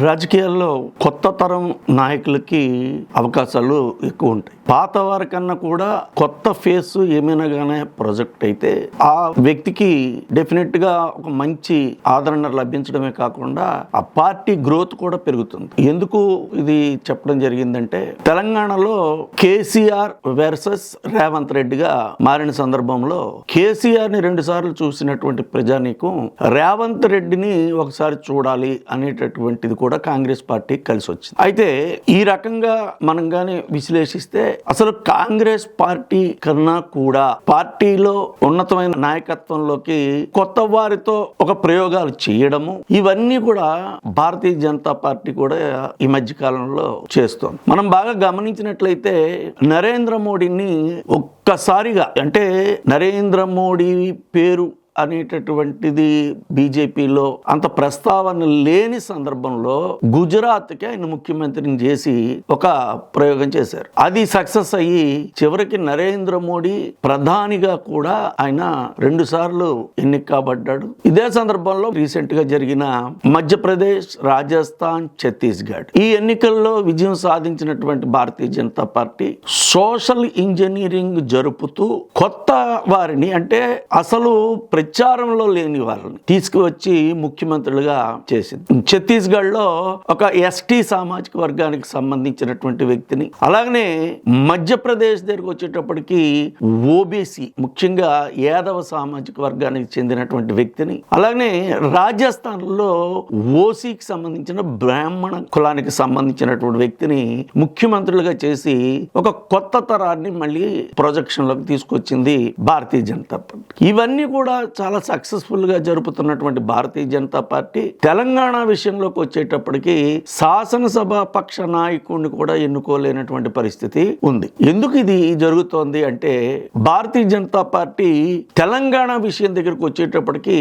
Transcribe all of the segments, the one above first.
రాజకీయాల్లో కొత్త తరం నాయకులకి అవకాశాలు ఎక్కువ ఉంటాయి. పాత వారి కన్నా కూడా కొత్త ఫేస్ ఏమైనా కానీ ప్రాజెక్ట్ అయితే ఆ వ్యక్తికి డెఫినెట్ గా ఒక మంచి ఆదరణ లభించడమే కాకుండా ఆ పార్టీ గ్రోత్ కూడా పెరుగుతుంది. ఎందుకు ఇది చెప్పడం జరిగిందంటే, తెలంగాణలో కేసీఆర్ వర్సెస్ రేవంత్ రెడ్డిగా మారిన సందర్భంలో కేసీఆర్ ని 2 సార్లు చూసినటువంటి ప్రజానీకం రేవంత్ రెడ్డిని ఒకసారి చూడాలి అనేటటువంటిది కూడా కాంగ్రెస్ పార్టీ కలిసి వచ్చింది. అయితే ఈ రకంగా మనం గాని విశ్లేషిస్తే అసలు కాంగ్రెస్ పార్టీ కన్నా కూడా పార్టీలో ఉన్నతమైన నాయకత్వంలోకి కొత్త వారితో ఒక ప్రయోగాలు చేయడము, ఇవన్నీ కూడా భారతీయ జనతా పార్టీ కూడా ఈ మధ్య కాలంలో చేస్తోంది. మనం బాగా గమనించినట్లయితే నరేంద్ర మోడీని ఒక్కసారిగా, అంటే నరేంద్ర మోడీ పేరు అనేటటువంటిది బీజేపీలో అంత ప్రస్తావన లేని సందర్భంలో గుజరాత్కి ఆయన ముఖ్యమంత్రిని చేసి ఒక ప్రయోగం చేశారు. అది సక్సెస్ అయ్యి చివరికి నరేంద్ర మోడీ ప్రధానిగా కూడా ఆయన 2 సార్లు ఎన్నిక కాబడ్డాడు. ఇదే సందర్భంలో రీసెంట్ గా జరిగిన మధ్యప్రదేశ్, రాజస్థాన్, ఛత్తీస్గఢ్ ఈ ఎన్నికల్లో విజయం సాధించినటువంటి Bharatiya Janata party social engineering జరుపుతూ కొత్త వారిని, అంటే అసలు ప్రచారంలో లేని వాళ్ళని తీసుకువచ్చి ముఖ్యమంత్రులుగా చేసింది. ఛత్తీస్గఢ్ లో ఒక ఎస్టీ సామాజిక వర్గానికి సంబంధించినటువంటి వ్యక్తిని, అలాగనే మధ్యప్రదేశ్ దగ్గరకు వచ్చేటప్పటికి ఓబీసీ, ముఖ్యంగా యాదవ సామాజిక వర్గానికి చెందినటువంటి వ్యక్తిని, అలాగనే రాజస్థాన్ లో ఓసీకి సంబంధించిన బ్రాహ్మణ కులానికి సంబంధించినటువంటి వ్యక్తిని ముఖ్యమంత్రులుగా చేసి ఒక కొత్త తరాన్ని మళ్ళీ ప్రొజెక్షన్ లోకి తీసుకొచ్చింది భారతీయ జనతా పార్టీ. ఇవన్నీ కూడా చాలా సక్సెస్ఫుల్ గా జరుపుతున్నటువంటి భారతీయ జనతా పార్టీ తెలంగాణ విషయంలోకి వచ్చేటప్పటికి శాసనసభ పక్ష నాయకుడిని కూడా ఎన్నుకోలేనటువంటి పరిస్థితి ఉంది. ఎందుకు ఇది జరుగుతోంది అంటే, భారతీయ జనతా పార్టీ తెలంగాణ విషయం దగ్గరకు వచ్చేటప్పటికి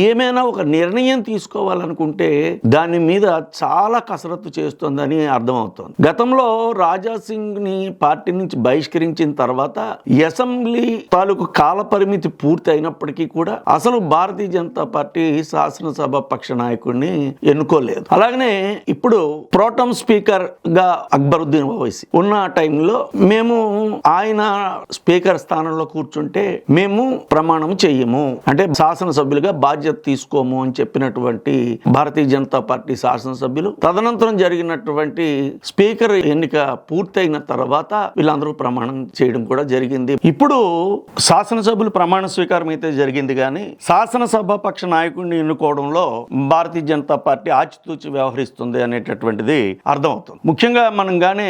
ఏమైనా ఒక నిర్ణయం తీసుకోవాలనుకుంటే దాని మీద చాలా కసరత్తు చేస్తోందని అర్థమవుతోంది. గతంలో రాజాసింగ్ ని పార్టీ నుంచి బహిష్కరించిన తర్వాత అసెంబ్లీ తాలూకు కాల పరిమితి పూర్తి అయినప్పటికీ కూడా అసలు భారతీయ జనతా పార్టీ శాసనసభ పక్ష నాయకుడిని ఎన్నుకోలేదు. అలాగనే ఇప్పుడు ప్రోటం స్పీకర్ గా అక్బరుద్దీన్ ఓవైసీ ఉన్న టైంలో మేము ఆయన స్పీకర్ స్థానంలో కూర్చుంటే మేము ప్రమాణం చెయ్యము, అంటే శాసనసభ్యులుగా బాధ్యత తీసుకోము అని చెప్పినటువంటి భారతీయ జనతా పార్టీ శాసనసభ్యులు తదనంతరం జరిగినటువంటి స్పీకర్ ఎన్నిక పూర్తయిన తర్వాత వీళ్ళందరూ ప్రమాణం చేయడం కూడా జరిగింది. ఇప్పుడు శాసనసభ్యులు ప్రమాణ స్వీకారం అయితే జరిగింది కానీ శాసనసభ పక్ష నాయకుడిని ఎన్నుకోవడంలో భారతీయ జనతా పార్టీ ఆచితూచి వ్యవహరిస్తుంది అనేటటువంటిది అర్థమవుతుంది. ముఖ్యంగా మనం గానే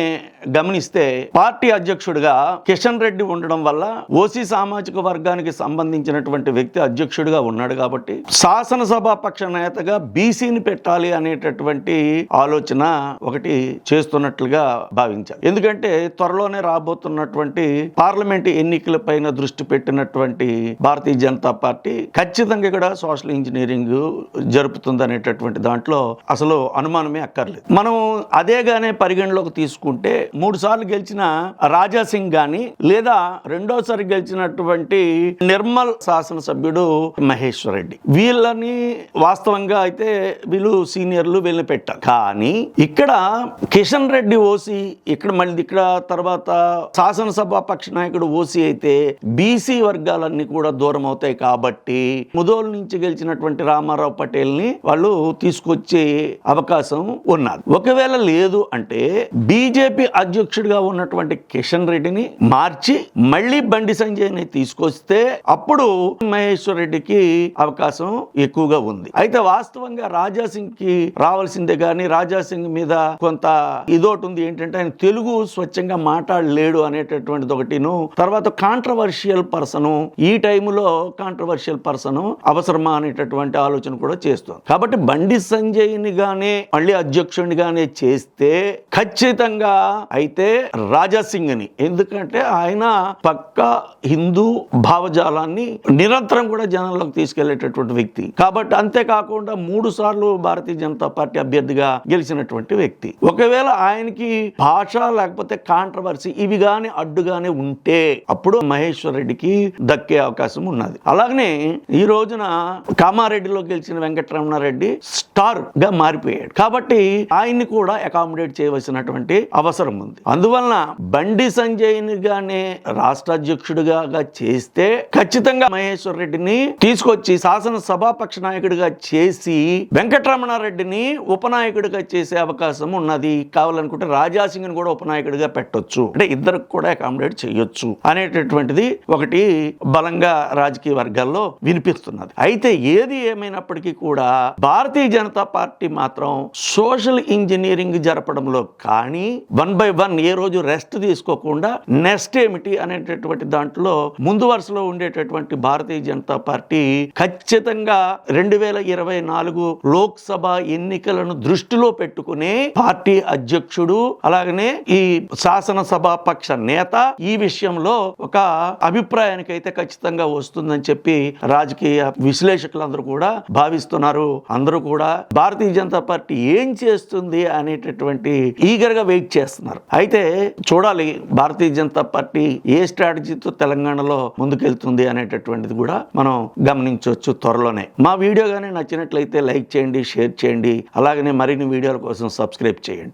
గమనిస్తే పార్టీ అధ్యక్షుడిగా కిషన్ రెడ్డి ఉండడం వల్ల ఓసీ సామాజిక వర్గానికి సంబంధించినటువంటి వ్యక్తి అధ్యక్షుడిగా ఉన్నాడు కాబట్టి శాసనసభ పక్ష నేతగా బీసీని పెట్టాలి అనేటటువంటి ఆలోచన ఒకటి చేస్తున్నట్లుగా భావించారు. ఎందుకంటే త్వరలోనే రాబోతున్నటువంటి పార్లమెంట్ ఎన్నికల పైన దృష్టి పెట్టినటువంటి భారతీయ జనతా పార్టీ ఖచ్చితంగా ఇక్కడ సోషల్ ఇంజనీరింగ్ జరుపుతుంది అనేటటువంటి దాంట్లో అసలు అనుమానమే అక్కర్లేదు. మనం అదేగానే పరిగణలోకి తీసుకుంటే 3 సార్లు గెలిచిన రాజాసింగ్ గాని, లేదా 2వసారి గెలిచినటువంటి నిర్మల్ శాసనసభ్యుడు మహేశ్వర్ రెడ్డి, వీళ్ళని వాస్తవంగా అయితే వీళ్ళు సీనియర్లు వీళ్ళని పెట్టారు. కానీ ఇక్కడ కిషన్ రెడ్డి ఓసీ, ఇక్కడ మళ్ళీ ఇక్కడ తర్వాత శాసనసభ పక్ష నాయకుడు ఓసీ అయితే బీసీ వర్గాలన్నీ కూడా దూరం అవుతాయి కాబట్టి ముదోల్ నుంచి గెలిచినటువంటి రామారావు పటేల్ ని వాళ్ళు తీసుకొచ్చే అవకాశం ఉన్నది. ఒకవేళ లేదు అంటే బీజేపీ అధ్యక్షుడిగా ఉన్నటువంటి కిషన్ రెడ్డిని మార్చి మళ్ళీ బండి సంజయ్ ని తీసుకొస్తే అప్పుడు మహేశ్వర్ రెడ్డికి అవకాశం ఎక్కువగా ఉంది. అయితే వాస్తవంగా రాజాసింగ్ కి రావాల్సిందే కానీ రాజాసింగ్ మీద కొంత ఇదోటి ఉంది, ఏంటంటే ఆయన తెలుగు స్వచ్ఛంగా మాట్లాడలేడు అనేటటువంటిది ఒకటిను, తర్వాత కాంట్రవర్షియల్ పర్సన్, ఈ టైంలో కాంట్రవర్షియల్ పర్సన్ అవసరమా అనేటటువంటి ఆలోచన కూడా చేస్తుంది. కాబట్టి బండి సంజయ్ ని గానే మళ్ళీ అధ్యక్షుడిగానే చేస్తే ఖచ్చితంగా అయితే రాజాసింగ్ ని, ఎందుకంటే ఆయన పక్కా హిందూ భావజాలాన్ని నిరంతరం కూడా జనాల్లోకి తీసుకెళ్లేటటువంటి వ్యక్తి కాబట్టి, అంతేకాకుండా 3 సార్లు భారతీయ జనతా పార్టీ అభ్యర్థిగా గెలిచినటువంటి వ్యక్తి. ఒకవేళ ఆయనకి భాష లేకపోతే కాంట్రవర్సీ ఇవి గాని అడ్డుగానే ఉంటే అప్పుడు మహేశ్వర్ రెడ్డికి దక్కే అవకాశం ఉన్నది. అలాగనే అలాగనే ఈ రోజున కామారెడ్డిలో గెలిచిన వెంకటరమణారెడ్డి స్టార్ గా మారిపోయాడు కాబట్టి ఆయన్ని కూడా అకామిడేట్ చేయవలసినటువంటి అవసరం ఉంది. అందువలన బండి సంజయ్ని గానే రాష్ట్ర అధ్యక్షుడిగా చేస్తే ఖచ్చితంగా మహేశ్వర్ రెడ్డిని తీసుకొచ్చి శాసనసభాపక్ష నాయకుడిగా చేసి వెంకటరమణారెడ్డిని ఉపనాయకుడిగా చేసే అవకాశం ఉన్నది. కావాలనుకుంటే రాజాసింగ్ని కూడా ఉపనాయకుడిగా పెట్టొచ్చు, అంటే ఇద్దరికి కూడా అకామిడేట్ చేయొచ్చు అనేటటువంటిది ఒకటి బలంగా రాజకీయ వర్గాల్లో వినిపిస్తున్నది. అయితే ఏది ఏమైనప్పటికీ కూడా భారతీయ జనతా పార్టీ మాత్రం సోషల్ ఇంజనీరింగ్ జరపడంలో కానీ 1 by 1 ఏ రోజు రెస్ట్ తీసుకోకుండా నెక్స్ట్ ఏమిటి అనేటటువంటి దాంట్లో ముందు వరుసలో ఉండేటటువంటి భారతీయ జనతా పార్టీ ఖచ్చితంగా 2024 లోక్సభ ఎన్నికలను దృష్టిలో పెట్టుకుని పార్టీ అధ్యక్షుడు అలాగనే ఈ శాసనసభ పక్ష నేత ఈ విషయంలో ఒక అభిప్రాయానికి అయితే ఖచ్చితంగా వస్తుందని చెప్పి రాజకీయ విశ్లేషకులందరూ కూడా భావిస్తున్నారు. అందరూ కూడా భారతీయ జనతా పార్టీ ఏం చేస్తుంది అనేటటువంటి ఈగర్ గా వెయిట్ చేస్తున్నారు. అయితే చూడాలి భారతీయ జనతా పార్టీ ఏ స్ట్రాటజీతో తెలంగాణలో ముందుకెళ్తుంది అనేటటువంటిది కూడా మనం గమనించవచ్చు త్వరలోనే. మా వీడియో కానీ నచ్చినట్లయితే లైక్ చేయండి, షేర్ చేయండి, అలాగనే మరిన్ని వీడియోల కోసం సబ్స్క్రైబ్ చేయండి.